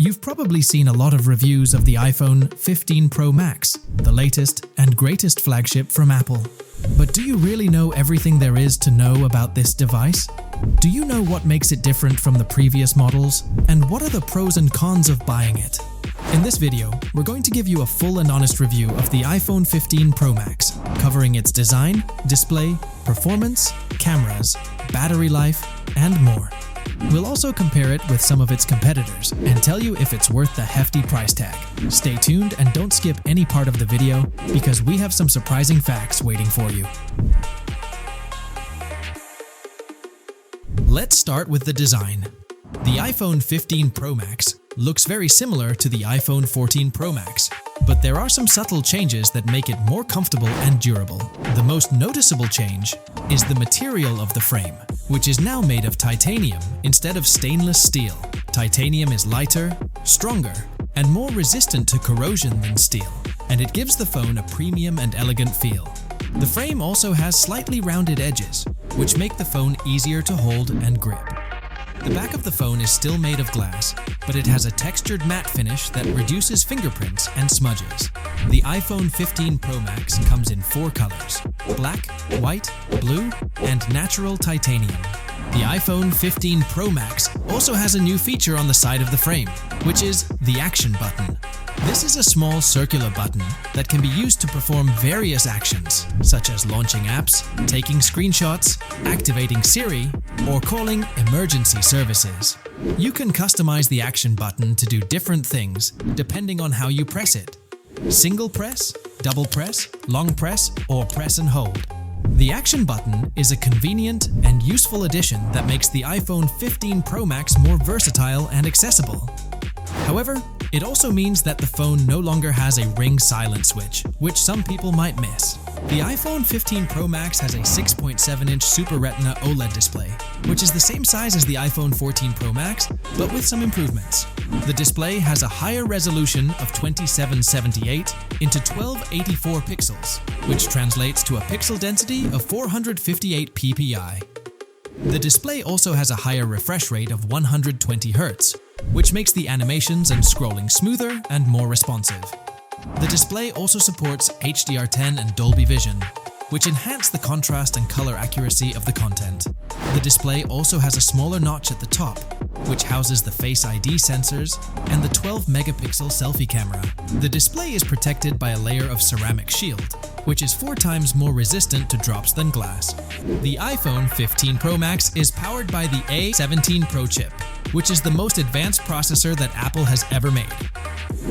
You've probably seen a lot of reviews of the iPhone 15 Pro Max, the latest and greatest flagship from Apple. But do you really know everything there is to know about this device? Do you know what makes it different from the previous models? And what are the pros and cons of buying it? In this video, we're going to give you a full and honest review of the iPhone 15 Pro Max, covering its design, display, performance, cameras, battery life, and more. We'll also compare it with some of its competitors and tell you if it's worth the hefty price tag. Stay tuned and don't skip any part of the video because we have some surprising facts waiting for you. Let's start with the design. The iPhone 15 Pro Max looks very similar to the iPhone 14 Pro Max, but there are some subtle changes that make it more comfortable and durable. The most noticeable change is the material of the frame, which is now made of titanium instead of stainless steel. Titanium is lighter, stronger, and more resistant to corrosion than steel, and it gives the phone a premium and elegant feel. The frame also has slightly rounded edges, which make the phone easier to hold and grip. The back of the phone is still made of glass, but it has a textured matte finish that reduces fingerprints and smudges. The iPhone 15 Pro Max comes in 4 colors: black, white, blue, and natural titanium. The iPhone 15 Pro Max also has a new feature on the side of the frame, which is the action button. This is a small circular button that can be used to perform various actions, such as launching apps, taking screenshots, activating Siri, or calling emergency services. You can customize the action button to do different things depending on how you press it: single press, double press, long press, or press and hold. The action button is a convenient and useful addition that makes the iPhone 15 Pro Max more versatile and accessible. However, it also means that the phone no longer has a ring silent switch, which some people might miss. The iPhone 15 Pro Max has a 6.7-inch Super Retina OLED display, which is the same size as the iPhone 14 Pro Max, but with some improvements. The display has a higher resolution of 2778 into 1284 pixels, which translates to a pixel density of 458 ppi. The display also has a higher refresh rate of 120 Hz, which makes the animations and scrolling smoother and more responsive. The display also supports HDR10 and Dolby Vision, which enhance the contrast and color accuracy of the content. The display also has a smaller notch at the top, which houses the Face ID sensors and the 12-megapixel selfie camera. The display is protected by a layer of ceramic shield, which is 4 times more resistant to drops than glass. The iPhone 15 Pro Max is powered by the A17 Pro chip, which is the most advanced processor that Apple has ever made.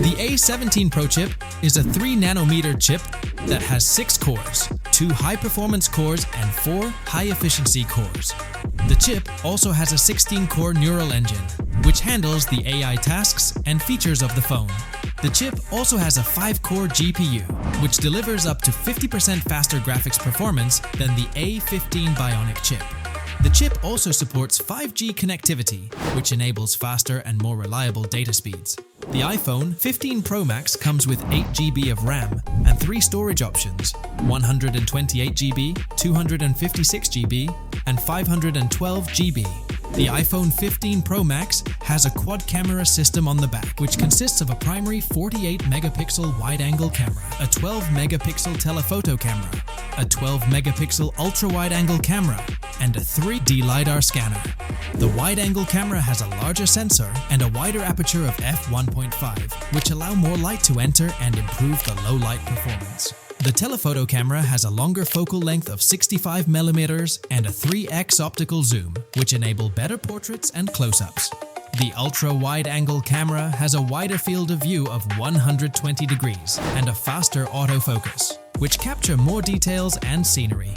The A17 Pro chip is a 3-nanometer chip that has 6 cores, 2 high-performance cores and 4 high-efficiency cores. The chip also has a 16-core neural engine, which handles the AI tasks and features of the phone. The chip also has a 5-core GPU, which delivers up to 50% faster graphics performance than the A15 Bionic chip. The chip also supports 5G connectivity, which enables faster and more reliable data speeds. The iPhone 15 Pro Max comes with 8 GB of RAM and 3 storage options: 128 GB, 256 GB, and 512 GB. The iPhone 15 Pro Max has a quad-camera system on the back, which consists of a primary 48-megapixel wide-angle camera, a 12-megapixel telephoto camera, a 12-megapixel ultra-wide-angle camera, and a 3D LiDAR scanner. The wide-angle camera has a larger sensor and a wider aperture of f1.5, which allow more light to enter and improve the low-light performance. The telephoto camera has a longer focal length of 65mm and a 3x optical zoom, which enable better portraits and close-ups. The ultra-wide-angle camera has a wider field of view of 120 degrees and a faster autofocus, which capture more details and scenery.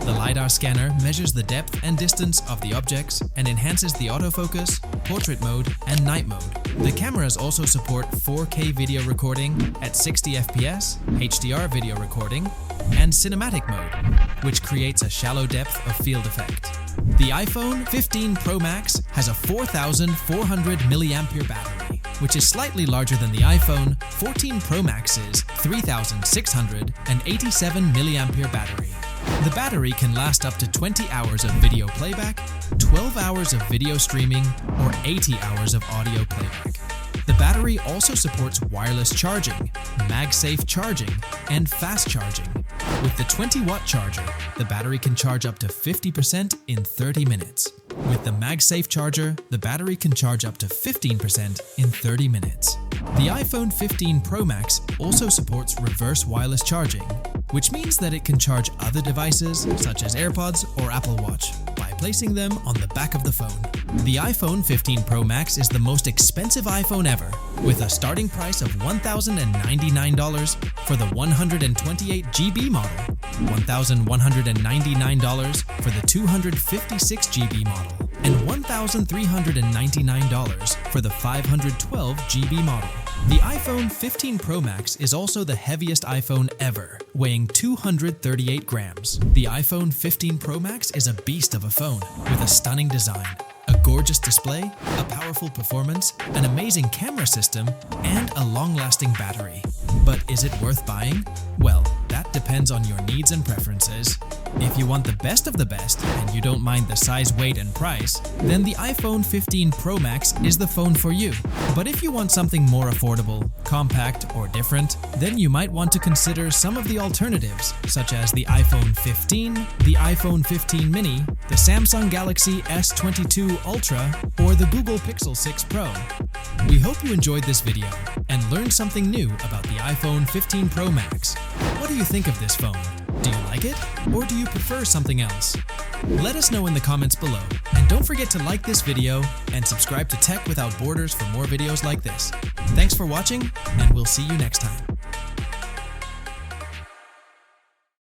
The LiDAR scanner measures the depth and distance of the objects and enhances the autofocus, portrait mode, and night mode. The cameras also support 4K video recording at 60 FPS, HDR video recording, and cinematic mode, which creates a shallow depth of field effect. The iPhone 15 Pro Max has a 4,400 mAh battery, which is slightly larger than the iPhone 14 Pro Max's 3,687 mAh battery. The battery can last up to 20 hours of video playback, 12 hours of video streaming, or 80 hours of audio playback. The battery also supports wireless charging, MagSafe charging, and fast charging. With the 20-watt charger, the battery can charge up to 50% in 30 minutes. With the MagSafe charger, the battery can charge up to 15% in 30 minutes. The iPhone 15 Pro Max also supports reverse wireless charging, which means that it can charge other devices such as AirPods or Apple Watch by placing them on the back of the phone. The iPhone 15 Pro Max is the most expensive iPhone ever, with a starting price of $1,099 for the 128GB model, $1,199 for the 256GB model, and $1,399 for the 512GB model. The iPhone 15 Pro Max is also the heaviest iPhone ever, weighing 238 grams. The iPhone 15 Pro Max is a beast of a phone with a stunning design, a gorgeous display, a powerful performance, an amazing camera system, and a long-lasting battery. But is it worth buying? Well, that depends on your needs and preferences. If you want the best of the best and you don't mind the size, weight, and price, then the iPhone 15 Pro Max is the phone for you. But if you want something more affordable, compact, or different, then you might want to consider some of the alternatives, such as the iPhone 15, the iPhone 15 mini, the Samsung Galaxy S25 Ultra, or the Google Pixel 6 Pro. We hope you enjoyed this video and learned something new about the iPhone 15 Pro Max. What do you think of this phone? Do you like it? Or do you prefer something else? Let us know in the comments below, and don't forget to like this video and subscribe to Tech Without Borders for more videos like this. Thanks for watching, and we'll see you next time.